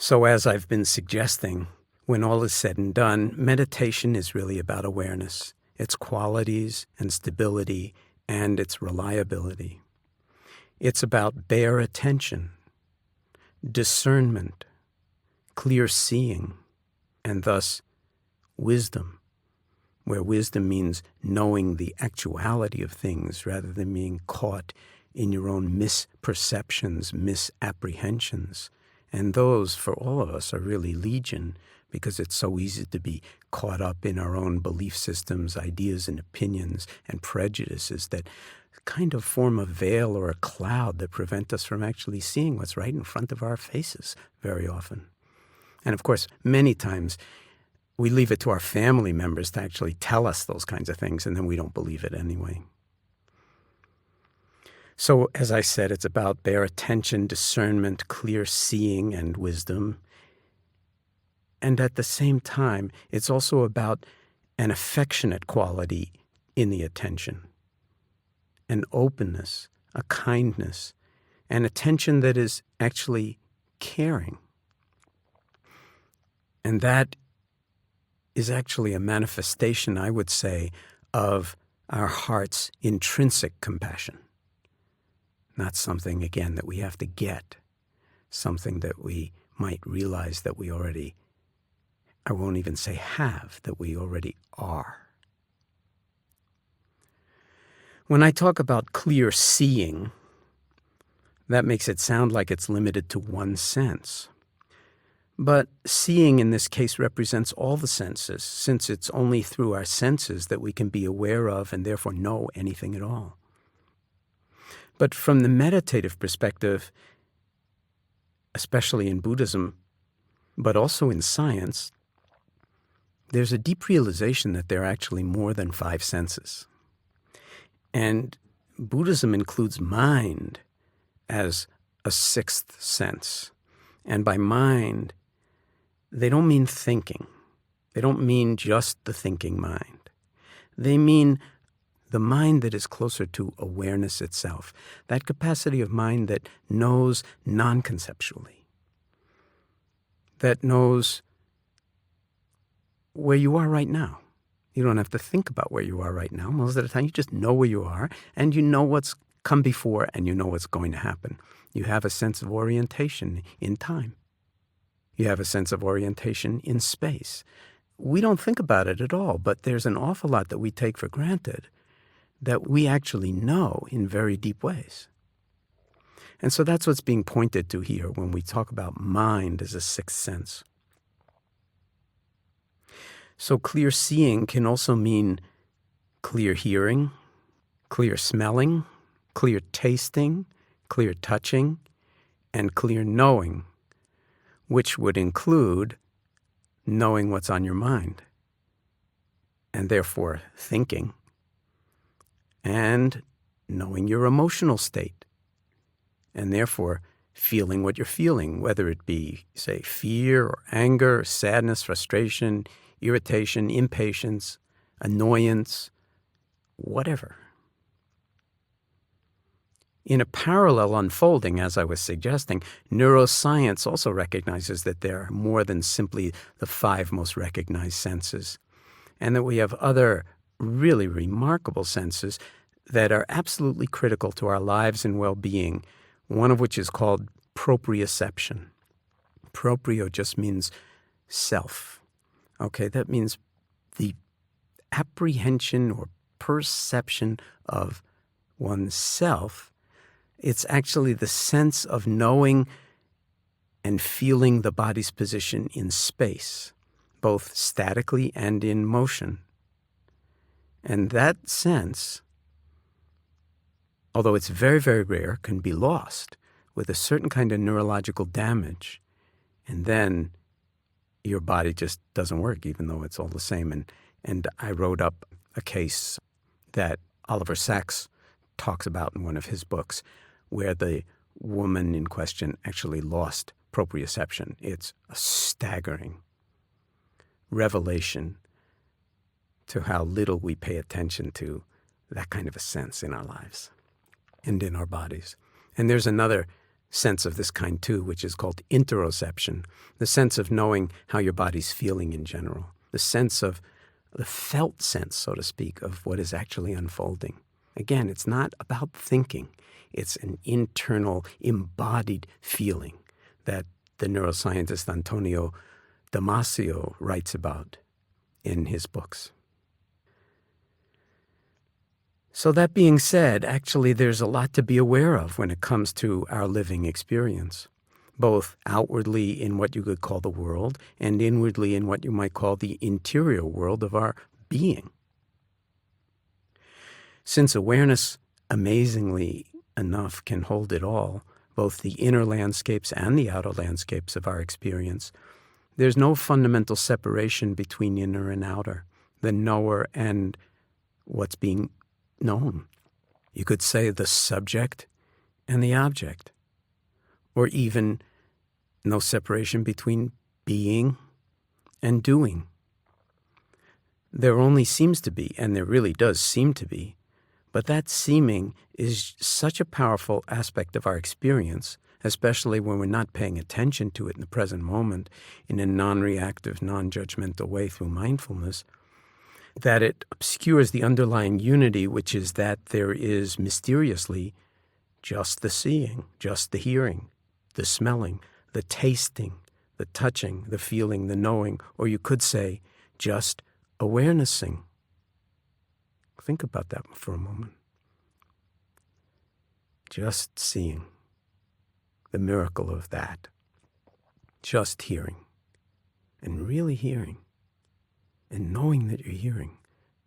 So as I've been suggesting, when all is said and done, meditation is really about awareness, its qualities and stability, and its reliability. It's about bare attention, discernment, clear seeing, and thus wisdom, where wisdom means knowing the actuality of things rather than being caught in your own misperceptions, misapprehensions. And those, for all of us, are really legion, because it's so easy to be caught up in our own belief systems, ideas and opinions and prejudices that kind of form a veil or a cloud that prevent us from actually seeing what's right in front of our faces very often. And of course, many times we leave it to our family members to actually tell us those kinds of things, and then we don't believe it anyway. So, as I said, it's about bare attention, discernment, clear seeing, and wisdom. And at the same time, it's also about an affectionate quality in the attention, an openness, a kindness, an attention that is actually caring. And that is actually a manifestation, I would say, of our heart's intrinsic compassion. Not something, again, that we have to get, something that we might realize that we already, I won't even say have, that we already are. When I talk about clear seeing, that makes it sound like it's limited to one sense. But seeing in this case represents all the senses, since it's only through our senses that we can be aware of and therefore know anything at all. But from the meditative perspective, especially in Buddhism, but also in science, there's a deep realization that there are actually more than five senses. And Buddhism includes mind as a sixth sense. And by mind, they don't mean thinking. They don't mean just the thinking mind. They mean the mind that is closer to awareness itself, that capacity of mind that knows non-conceptually, that knows where you are right now. You don't have to think about where you are right now. Most of the time, you just know where you are, and you know what's come before, and you know what's going to happen. You have a sense of orientation in time. You have a sense of orientation in space. We don't think about it at all, but there's an awful lot that we take for granted that we actually know in very deep ways. And so that's what's being pointed to here when we talk about mind as a sixth sense. So clear seeing can also mean clear hearing, clear smelling, clear tasting, clear touching, and clear knowing, which would include knowing what's on your mind, and therefore thinking, and knowing your emotional state, and therefore feeling what you're feeling, whether it be, say, fear or anger, sadness, frustration, irritation, impatience, annoyance, whatever. In a parallel unfolding, as I was suggesting, neuroscience also recognizes that there are more than simply the five most recognized senses, and that we have other really remarkable senses that are absolutely critical to our lives and well-being, one of which is called proprioception. Proprio just means self. Okay, that means the apprehension or perception of oneself. It's actually the sense of knowing and feeling the body's position in space, both statically and in motion. And that sense, although it's very, very rare, can be lost with a certain kind of neurological damage. And then your body just doesn't work, even though it's all the same. And I wrote up a case that Oliver Sacks talks about in one of his books, where the woman in question actually lost proprioception. It's a staggering revelation to how little we pay attention to that kind of a sense in our lives and in our bodies. And there's another sense of this kind too, which is called interoception, the sense of knowing how your body's feeling in general, the sense of the felt sense, so to speak, of what is actually unfolding. Again, it's not about thinking. It's an internal, embodied feeling that the neuroscientist Antonio Damasio writes about in his books. So that being said, actually there's a lot to be aware of when it comes to our living experience, both outwardly in what you could call the world and inwardly in what you might call the interior world of our being. Since awareness, amazingly enough, can hold it all, both the inner landscapes and the outer landscapes of our experience, there's no fundamental separation between inner and outer, the knower and what's being known. You could say the subject and the object, or even no separation between being and doing. There only seems to be, and there really does seem to be, but that seeming is such a powerful aspect of our experience, especially when we're not paying attention to it in the present moment in a non-reactive, non-judgmental way through mindfulness, that it obscures the underlying unity, which is that there is mysteriously just the seeing, just the hearing, the smelling, the tasting, the touching, the feeling, the knowing, or you could say just awarenessing. Think about that for a moment. Just seeing, the miracle of that. Just hearing, and really hearing, and knowing that you're hearing.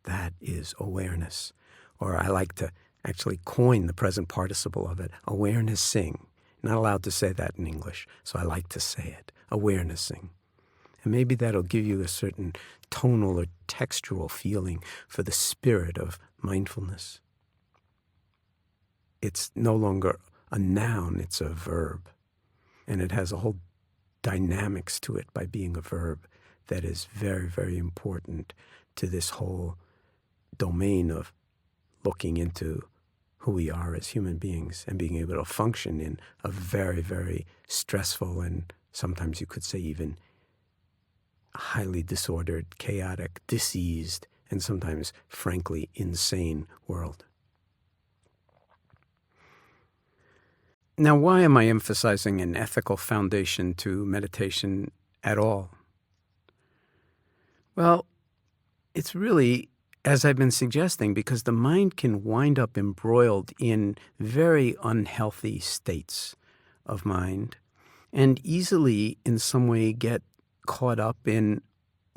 That is awareness. Or I like to actually coin the present participle of it, awarenessing. Not allowed to say that in English, so I like to say it, awarenessing. And maybe that'll give you a certain tonal or textural feeling for the spirit of mindfulness. It's no longer a noun, it's a verb. And it has a whole dynamics to it by being a verb that is very, very important to this whole domain of looking into who we are as human beings and being able to function in a very, very stressful and sometimes you could say even highly disordered, chaotic, diseased, and sometimes, frankly, insane world. Now, why am I emphasizing an ethical foundation to meditation at all? Well, it's really, as I've been suggesting, because the mind can wind up embroiled in very unhealthy states of mind and easily in some way get caught up in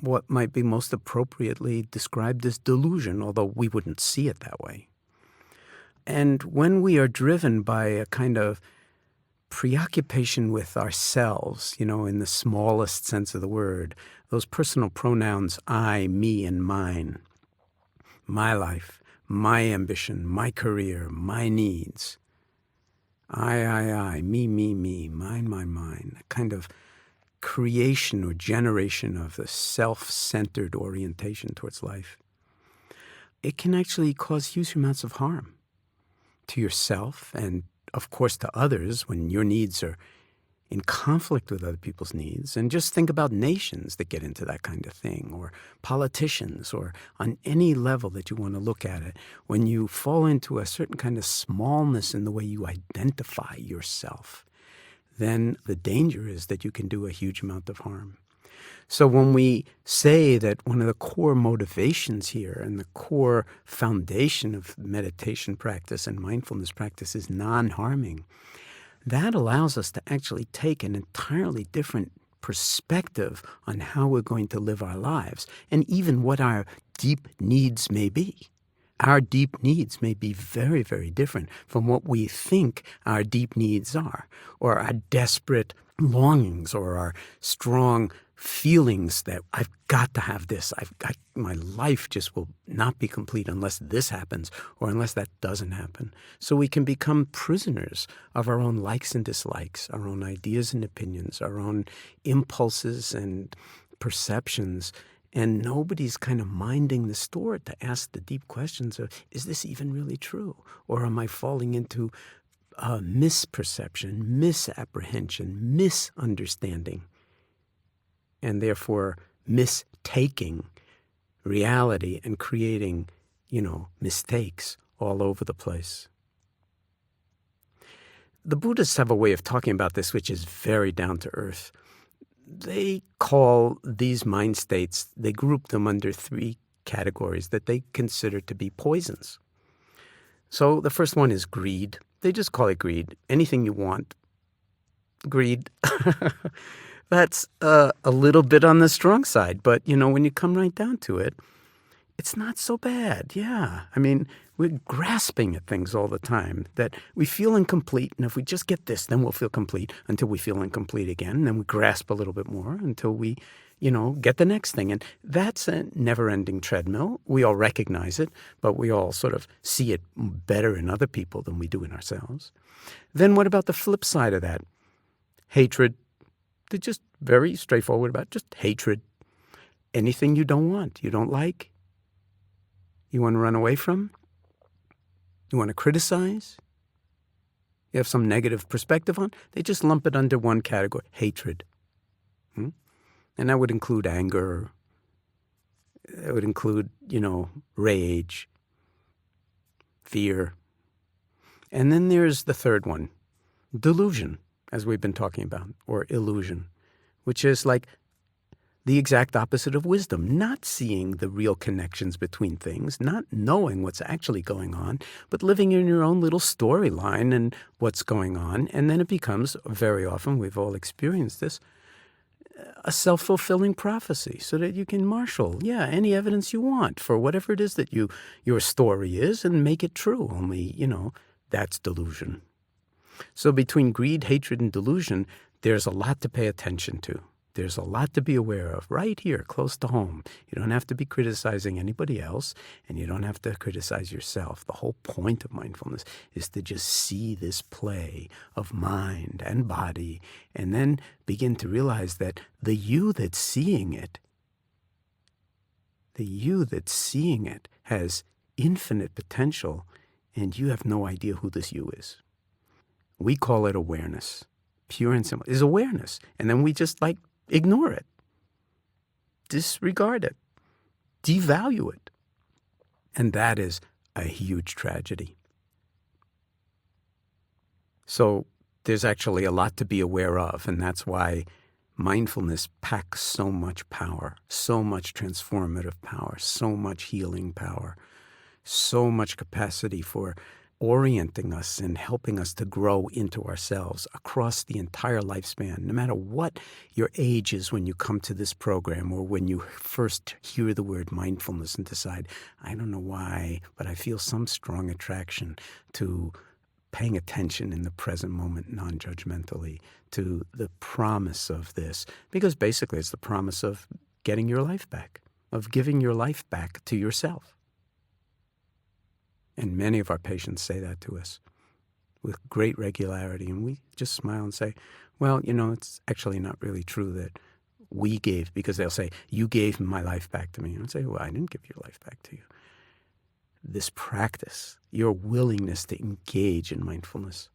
what might be most appropriately described as delusion, although we wouldn't see it that way. And when we are driven by a kind of preoccupation with ourselves, in the smallest sense of the word, those personal pronouns I, me, and mine, my life, my ambition, my career, my needs, I, me, mine, a kind of creation or generation of the self-centered orientation towards life, it can actually cause huge amounts of harm to yourself and, of course, to others when your needs are in conflict with other people's needs. And just think about nations that get into that kind of thing, or politicians, or on any level that you want to look at it. When you fall into a certain kind of smallness in the way you identify yourself, then the danger is that you can do a huge amount of harm. So when we say that one of the core motivations here and the core foundation of meditation practice and mindfulness practice is non-harming, that allows us to actually take an entirely different perspective on how we're going to live our lives and even what our deep needs may be. Our deep needs may be very, very different from what we think our deep needs are, or our desperate longings, or our strong feelings that I've got to have this. My life just will not be complete unless this happens or unless that doesn't happen. So we can become prisoners of our own likes and dislikes, our own ideas and opinions, our own impulses and perceptions. And nobody's kind of minding the store to ask the deep questions of, is this even really true? Or am I falling into misperception, misapprehension, misunderstanding, and therefore mistaking reality and creating, mistakes all over the place. The Buddhists have a way of talking about this which is very down to earth. They call these mind states, they group them under 3 categories that they consider to be poisons. So the first one is greed. They just call it greed. Anything you want. Greed. That's a little bit on the strong side, but when you come right down to it, it's not so bad. Yeah. I mean, we're grasping at things all the time that we feel incomplete. And if we just get this, then we'll feel complete until we feel incomplete again. And then we grasp a little bit more until we, get the next thing. And that's a never-ending treadmill. We all recognize it, but we all sort of see it better in other people than we do in ourselves. Then what about the flip side of that? Hatred. They're just very straightforward about just hatred. Anything you don't want, you don't like, you want to run away from, you want to criticize, you have some negative perspective on, they just lump it under one category, hatred. And that would include anger, it would include, rage, fear. And then there's the third one, delusion, as we've been talking about, or illusion, which is like the exact opposite of wisdom, not seeing the real connections between things, not knowing what's actually going on, but living in your own little storyline and what's going on. And then it becomes, very often, we've all experienced this, a self-fulfilling prophecy so that you can marshal, any evidence you want for whatever it is that your story is and make it true. Only, that's delusion. So between greed, hatred, and delusion, there's a lot to pay attention to. There's a lot to be aware of right here, close to home. You don't have to be criticizing anybody else, and you don't have to criticize yourself. The whole point of mindfulness is to just see this play of mind and body, and then begin to realize that the you that's seeing it has infinite potential, and you have no idea who this you is. We call it awareness. Pure and simple is awareness. And then we just ignore it, disregard it, devalue it. And that is a huge tragedy. So there's actually a lot to be aware of, and that's why mindfulness packs so much power, so much transformative power, so much healing power, so much capacity for orienting us and helping us to grow into ourselves across the entire lifespan, no matter what your age is when you come to this program or when you first hear the word mindfulness and decide, I don't know why, but I feel some strong attraction to paying attention in the present moment non-judgmentally to the promise of this, because basically it's the promise of getting your life back, of giving your life back to yourself. And many of our patients say that to us with great regularity. And we just smile and say, well, it's actually not really true that we gave, because they'll say, you gave my life back to me. And I'd say, well, I didn't give your life back to you. This practice, your willingness to engage in mindfulness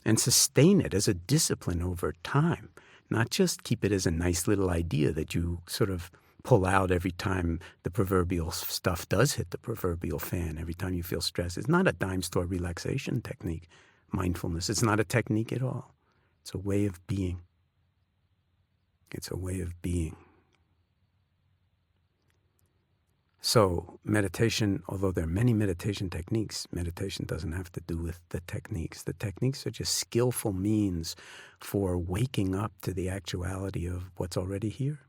and sustain it as a discipline over time, not just keep it as a nice little idea that you sort of pull out every time the proverbial stuff does hit the proverbial fan, every time you feel stressed. It's not a dime store relaxation technique, mindfulness. It's not a technique at all. It's a way of being. It's a way of being. So meditation, although there are many meditation techniques, meditation doesn't have to do with the techniques. The techniques are just skillful means for waking up to the actuality of what's already here.